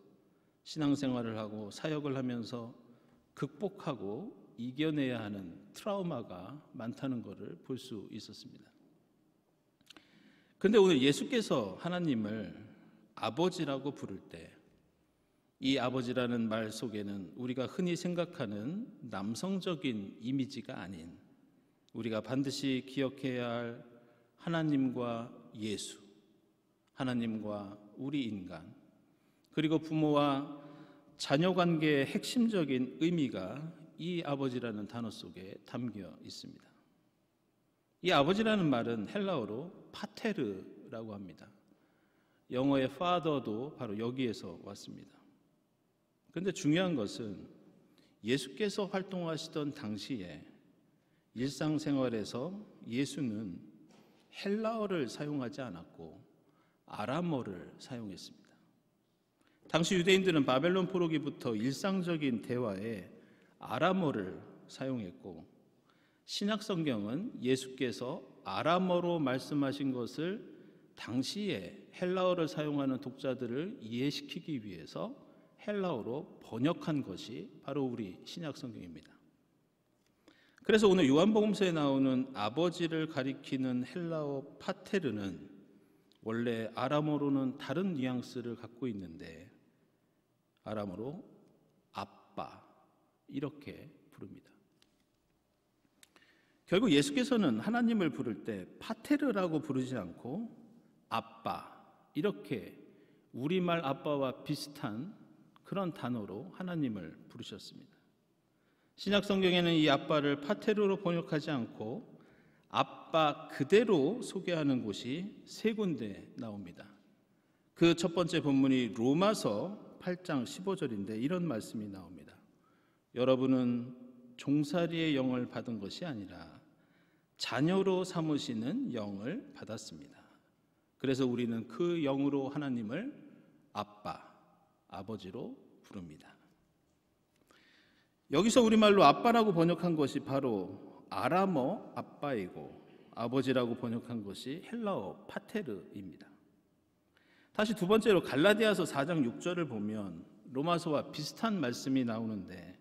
신앙생활을 하고 사역을 하면서 극복하고 이겨내야 하는 트라우마가 많다는 것을 볼 수 있었습니다. 그런데 오늘 예수께서 하나님을 아버지라고 부를 때 이 아버지라는 말 속에는 우리가 흔히 생각하는 남성적인 이미지가 아닌 우리가 반드시 기억해야 할 하나님과 예수, 하나님과 우리 인간, 그리고 부모와 자녀 관계의 핵심적인 의미가 이 아버지라는 단어 속에 담겨 있습니다. 이 아버지라는 말은 헬라어로 파테르라고 합니다. 영어의 father도 바로 여기에서 왔습니다. 그런데 중요한 것은 예수께서 활동하시던 당시에 일상생활에서 예수는 헬라어를 사용하지 않았고 아람어를 사용했습니다. 당시 유대인들은 바벨론 포로기부터 일상적인 대화에 아람어를 사용했고 신약 성경은 예수께서 아람어로 말씀하신 것을 당시에 헬라어를 사용하는 독자들을 이해시키기 위해서 헬라어로 번역한 것이 바로 우리 신약 성경입니다. 그래서 오늘 요한복음서에 나오는 아버지를 가리키는 헬라어 파테르는 원래 아람어로는 다른 뉘앙스를 갖고 있는데 아람어로 아빠 이렇게 부릅니다. 결국 예수께서는 하나님을 부를 때 파테르라고 부르지 않고 아빠 이렇게 우리말 아빠와 비슷한 그런 단어로 하나님을 부르셨습니다. 신약 성경에는 이 아빠를 파테르로 번역하지 않고 아빠 그대로 소개하는 곳이 세 군데 나옵니다. 그 첫 번째 본문이 로마서 8장 15절인데 이런 말씀이 나옵니다. 여러분은 종살이의 영을 받은 것이 아니라 자녀로 삼으시는 영을 받았습니다. 그래서 우리는 그 영으로 하나님을 아빠, 아버지로 부릅니다. 여기서 우리말로 아빠라고 번역한 것이 바로 아람어 아빠이고 아버지라고 번역한 것이 헬라어 파테르입니다. 다시 두 번째로 갈라디아서 4장 6절을 보면 로마서와 비슷한 말씀이 나오는데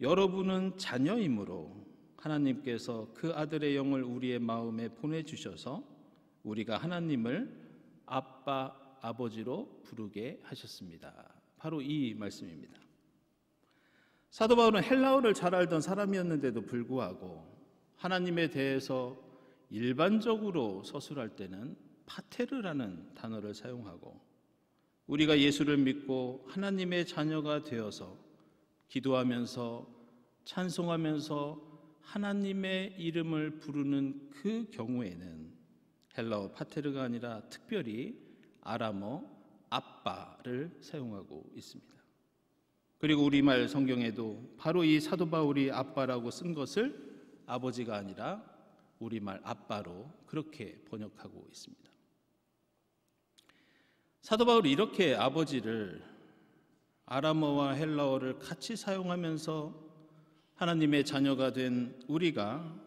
여러분은 자녀이므로 하나님께서 그 아들의 영을 우리의 마음에 보내주셔서 우리가 하나님을 아빠, 아버지로 부르게 하셨습니다. 바로 이 말씀입니다. 사도 바울은 헬라어를 잘 알던 사람이었는데도 불구하고 하나님에 대해서 일반적으로 서술할 때는 파테르라는 단어를 사용하고 우리가 예수를 믿고 하나님의 자녀가 되어서 기도하면서 찬송하면서 하나님의 이름을 부르는 그 경우에는 헬라어 파테르가 아니라 특별히 아람어 아빠를 사용하고 있습니다. 그리고 우리말 성경에도 바로 이 사도 바울이 아빠라고 쓴 것을 아버지가 아니라 우리말 아빠로 그렇게 번역하고 있습니다. 사도 바울이 이렇게 아버지를 아람어와 헬라어를 같이 사용하면서 하나님의 자녀가 된 우리가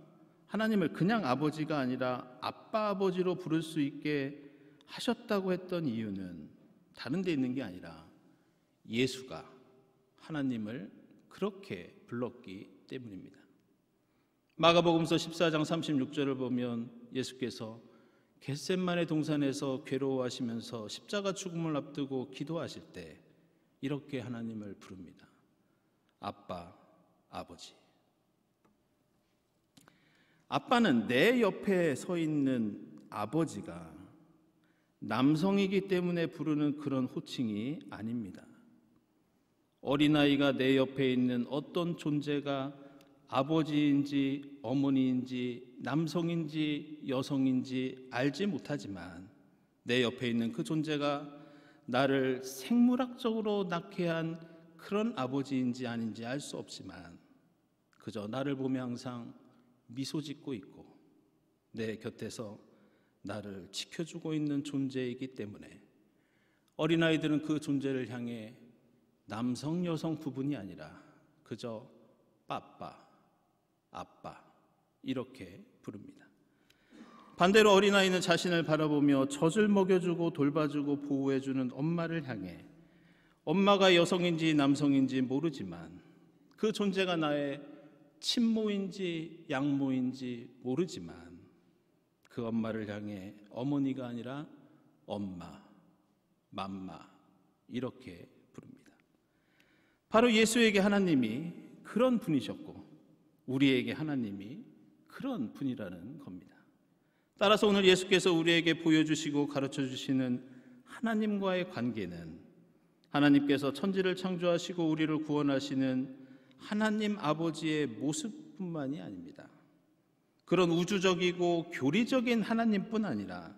하나님을 그냥 아버지가 아니라 아빠 아버지로 부를 수 있게 하셨다고 했던 이유는 다른 데 있는 게 아니라 예수가 하나님을 그렇게 불렀기 때문입니다. 마가복음서 14장 36절을 보면 예수께서 겟셋마네 동산에서 괴로워하시면서 십자가 죽음을 앞두고 기도하실 때 이렇게 하나님을 부릅니다. 아빠, 아버지. 아빠는 내 옆에 서 있는 아버지가 남성이기 때문에 부르는 그런 호칭이 아닙니다. 어린아이가 내 옆에 있는 어떤 존재가 아버지인지 어머니인지 남성인지 여성인지 알지 못하지만 내 옆에 있는 그 존재가 나를 생물학적으로 낳게 한 그런 아버지인지 아닌지 알 수 없지만 그저 나를 보며 항상 미소 짓고 있고 내 곁에서 나를 지켜주고 있는 존재이기 때문에 어린아이들은 그 존재를 향해 남성 여성 구분이 아니라 그저 빠빠, 아빠 이렇게 부릅니다. 반대로 어린아이는 자신을 바라보며 젖을 먹여주고 돌봐주고 보호해주는 엄마를 향해 엄마가 여성인지 남성인지 모르지만 그 존재가 나의 친모인지 양모인지 모르지만 그 엄마를 향해 어머니가 아니라 엄마, 맘마 이렇게 부릅니다. 바로 예수에게 하나님이 그런 분이셨고 우리에게 하나님이 그런 분이라는 겁니다. 따라서 오늘 예수께서 우리에게 보여주시고 가르쳐주시는 하나님과의 관계는 하나님께서 천지를 창조하시고 우리를 구원하시는 하나님 아버지의 모습뿐만이 아닙니다. 그런 우주적이고 교리적인 하나님뿐 아니라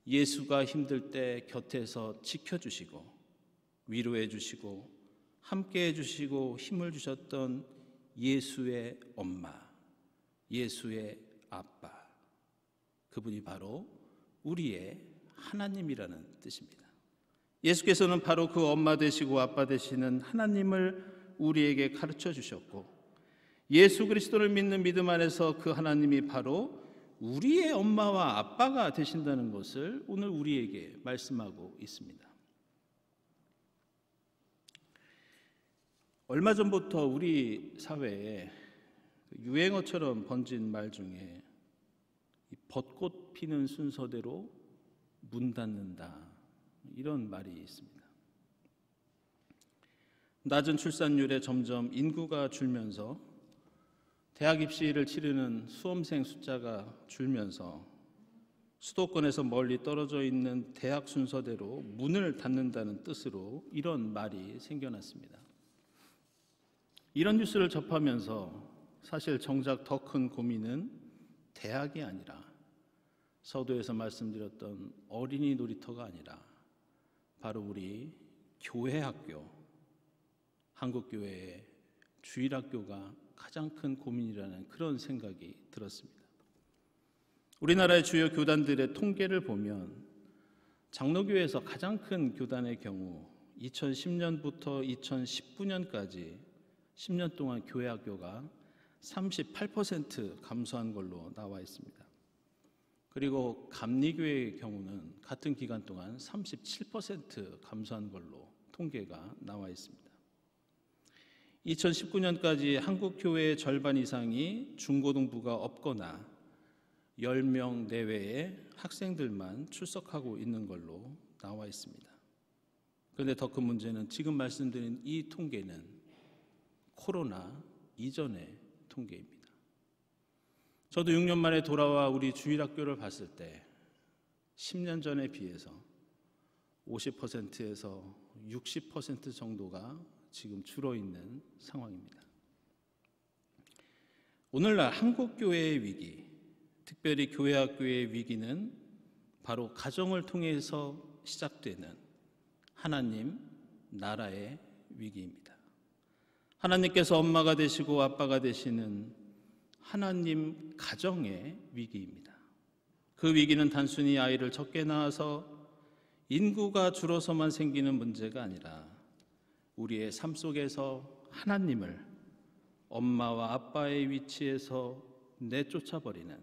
예수가 힘들 때 곁에서 지켜주시고 위로해 주시고 함께해 주시고 힘을 주셨던 예수의 엄마, 예수의 아빠, 그분이 바로 우리의 하나님이라는 뜻입니다. 예수께서는 바로 그 엄마 되시고 아빠 되시는 하나님을 우리에게 가르쳐 주셨고 예수 그리스도를 믿는 믿음 안에서 그 하나님이 바로 우리의 엄마와 아빠가 되신다는 것을 오늘 우리에게 말씀하고 있습니다. 얼마 전부터 우리 사회에 유행어처럼 번진 말 중에 벚꽃 피는 순서대로 문 닫는다 이런 말이 있습니다. 낮은 출산율에 점점 인구가 줄면서 대학 입시를 치르는 수험생 숫자가 줄면서 수도권에서 멀리 떨어져 있는 대학 순서대로 문을 닫는다는 뜻으로 이런 말이 생겨났습니다. 이런 뉴스를 접하면서 사실 정작 더 큰 고민은 대학이 아니라 서두에서 말씀드렸던 어린이 놀이터가 아니라 바로 우리 교회 학교, 한국교회의 주일학교가 가장 큰 고민이라는 그런 생각이 들었습니다. 우리나라의 주요 교단들의 통계를 보면 장로교회에서 가장 큰 교단의 경우 2010년부터 2019년까지 10년 동안 교회 학교가 38% 감소한 걸로 나와 있습니다. 그리고 감리교회의 경우는 같은 기간 동안 37% 감소한 걸로 통계가 나와 있습니다. 2019년까지 한국 교회의 절반 이상이 중고등부가 없거나 10명 내외의 학생들만 출석하고 있는 걸로 나와 있습니다. 그런데 더 큰 문제는 지금 말씀드린 이 통계는 코로나 이전의 통계입니다. 저도 6년 만에 돌아와 우리 주일학교를 봤을 때 10년 전에 비해서 50%에서 60% 정도가 지금 줄어있는 상황입니다. 오늘날 한국교회의 위기, 특별히 교회학교의 위기는 바로 가정을 통해서 시작되는 하나님 나라의 위기입니다. 하나님께서 엄마가 되시고 아빠가 되시는 하나님 가정의 위기입니다. 그 위기는 단순히 아이를 적게 낳아서 인구가 줄어서만 생기는 문제가 아니라 우리의 삶 속에서 하나님을 엄마와 아빠의 위치에서 내쫓아버리는,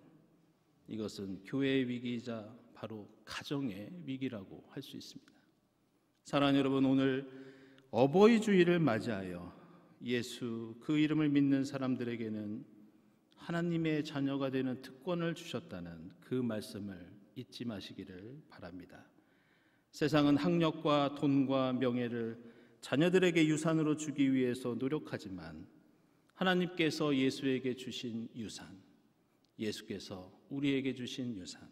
이것은 교회의 위기이자 바로 가정의 위기라고 할 수 있습니다. 사랑하는 여러분, 오늘 어버이 주일을 맞이하여 예수 그 이름을 믿는 사람들에게는 하나님의 자녀가 되는 특권을 주셨다는 그 말씀을 잊지 마시기를 바랍니다. 세상은 학력과 돈과 명예를 자녀들에게 유산으로 주기 위해서 노력하지만 하나님께서 예수에게 주신 유산, 예수께서 우리에게 주신 유산,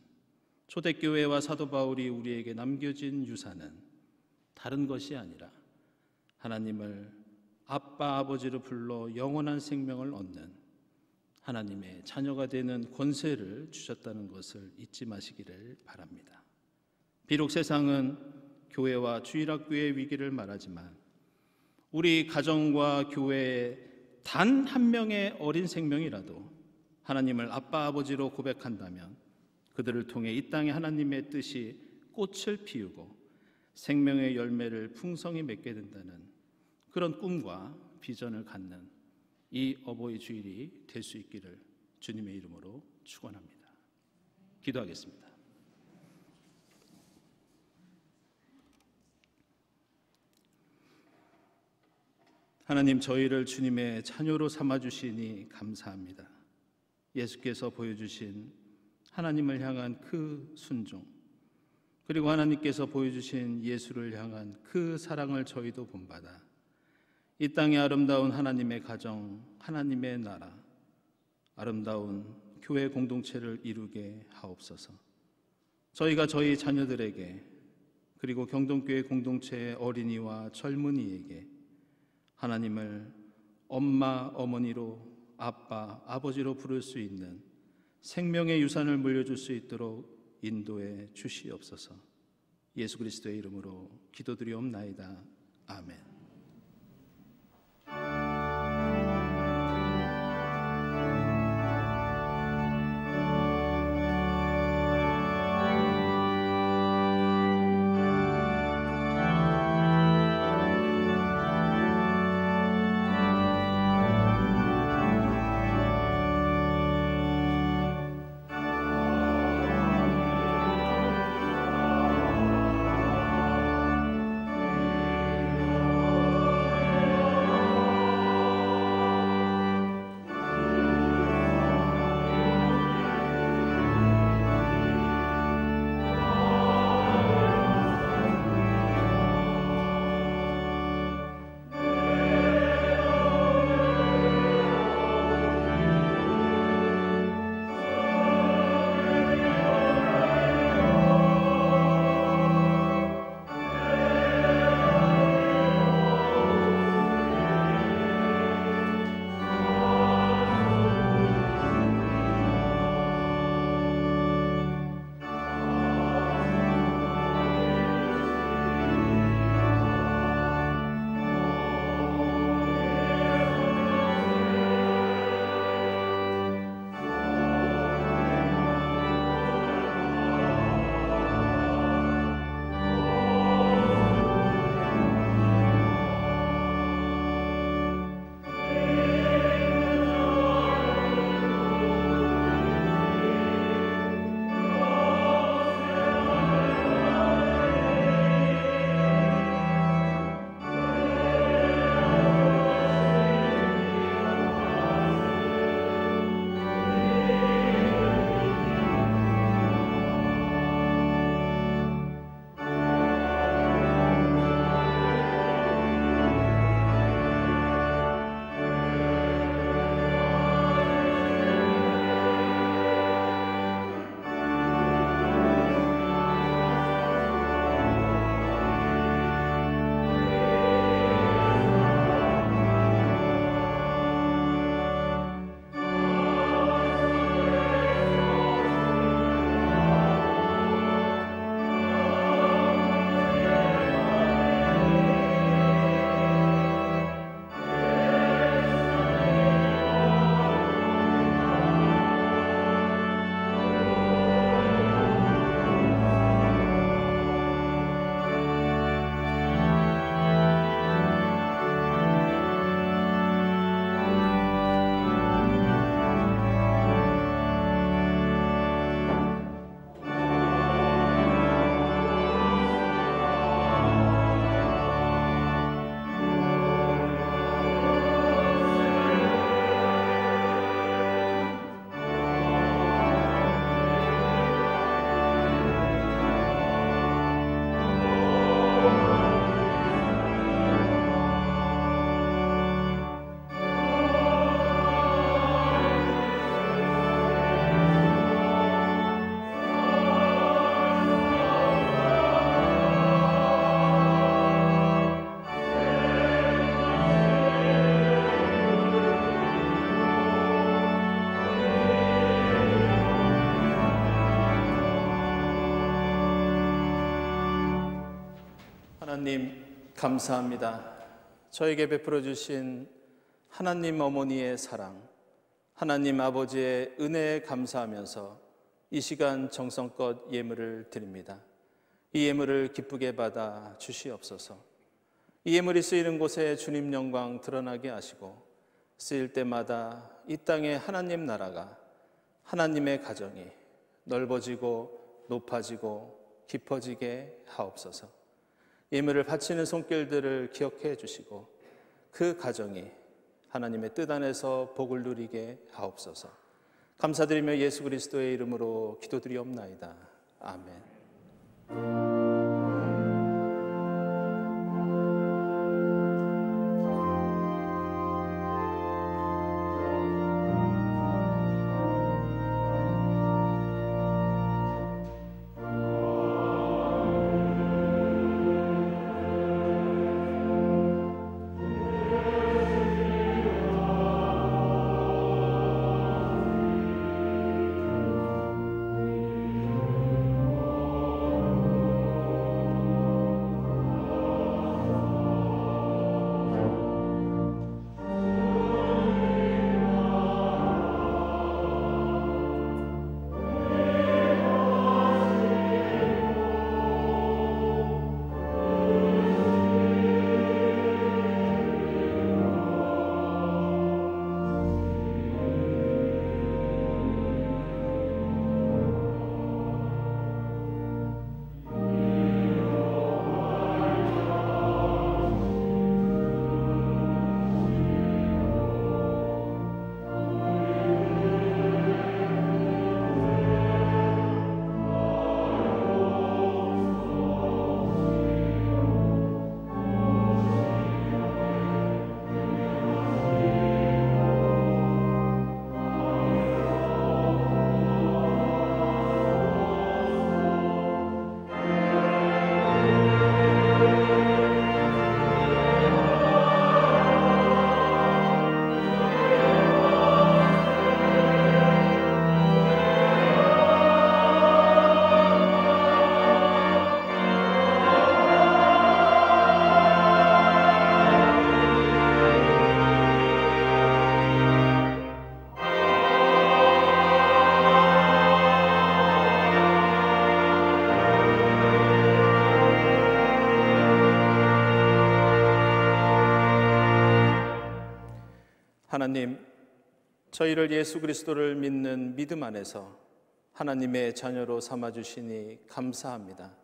초대교회와 사도 바울이 우리에게 남겨진 유산은 다른 것이 아니라 하나님을 아빠 아버지로 불러 영원한 생명을 얻는 하나님의 자녀가 되는 권세를 주셨다는 것을 잊지 마시기를 바랍니다. 비록 세상은 교회와 주일학교의 위기를 말하지만 우리 가정과 교회의 단 한 명의 어린 생명이라도 하나님을 아빠 아버지로 고백한다면 그들을 통해 이 땅에 하나님의 뜻이 꽃을 피우고 생명의 열매를 풍성히 맺게 된다는 그런 꿈과 비전을 갖는 이 어버이 주일이 될 수 있기를 주님의 이름으로 축원합니다. 기도하겠습니다. 하나님, 저희를 주님의 자녀로 삼아주시니 감사합니다. 예수께서 보여주신 하나님을 향한 그 순종, 그리고 하나님께서 보여주신 예수를 향한 그 사랑을 저희도 본받아 이 땅의 아름다운 하나님의 가정, 하나님의 나라, 아름다운 교회 공동체를 이루게 하옵소서. 저희가 저희 자녀들에게, 그리고 경동교회 공동체의 어린이와 젊은이에게 하나님을 엄마, 어머니로, 아빠, 아버지로 부를 수 있는 생명의 유산을 물려줄 수 있도록 인도해 주시옵소서. 예수 그리스도의 이름으로 기도드리옵나이다. 아멘. 하나님 감사합니다. 저에게 베풀어 주신 하나님 어머니의 사랑, 하나님 아버지의 은혜에 감사하면서 이 시간 정성껏 예물을 드립니다. 이 예물을 기쁘게 받아 주시옵소서. 이 예물이 쓰이는 곳에 주님 영광 드러나게 하시고 쓰일 때마다 이 땅에 하나님 나라가, 하나님의 가정이 넓어지고 높아지고 깊어지게 하옵소서. 예물을 바치는 손길들을 기억해 주시고 그 가정이 하나님의 뜻 안에서 복을 누리게 하옵소서. 감사드리며 예수 그리스도의 이름으로 기도드리옵나이다. 아멘. 하나님, 저희를 예수 그리스도를 믿는 믿음 안에서 하나님의 자녀로 삼아주시니 감사합니다.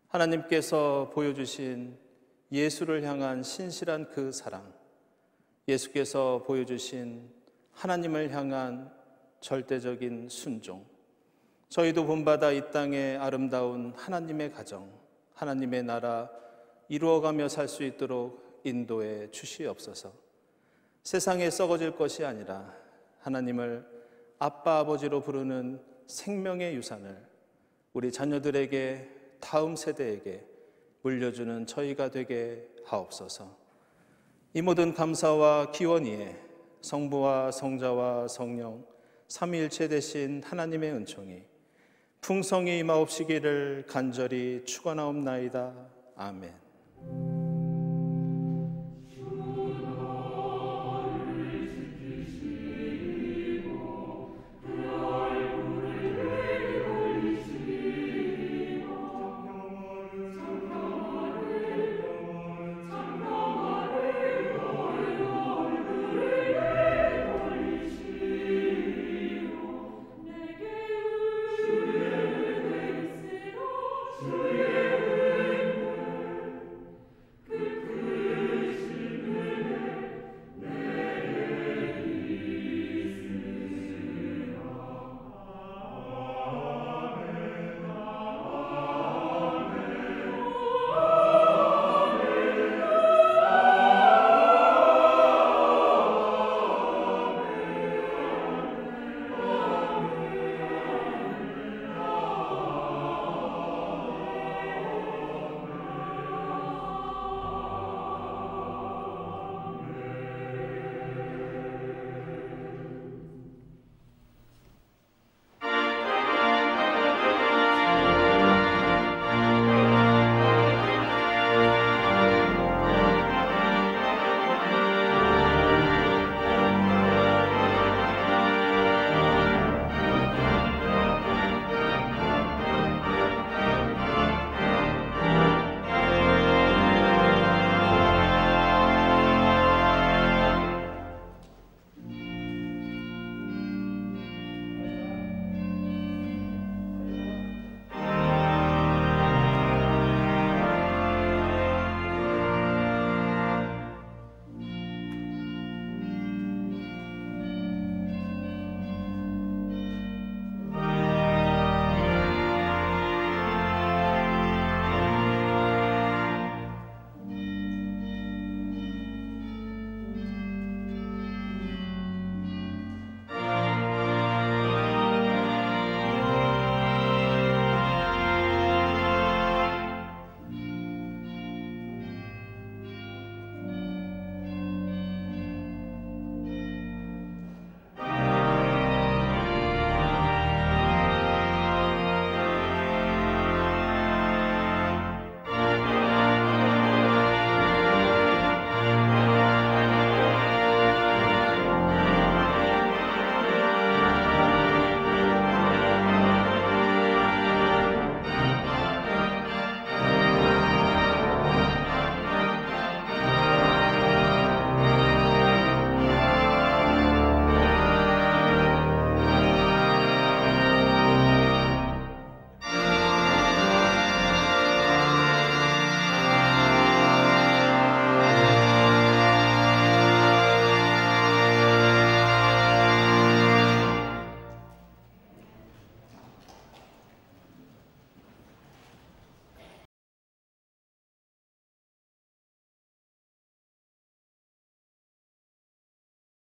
하나님께서 보여주신 예수를 향한 신실한 그 사랑, 예수께서 보여주신 하나님을 향한 절대적인 순종, 저희도 본받아 이 땅에 아름다운 하나님의 가정, 하나님의 나라 이루어가며 살 수 있도록 인도해 주시옵소서. 세상에 썩어질 것이 아니라 하나님을 아빠 아버지로 부르는 생명의 유산을 우리 자녀들에게, 다음 세대에게 물려주는 저희가 되게 하옵소서. 이 모든 감사와 기원이에 성부와 성자와 성령 삼위일체 되신 하나님의 은총이 풍성히 임하옵시기를 간절히 축원하옵나이다. 아멘.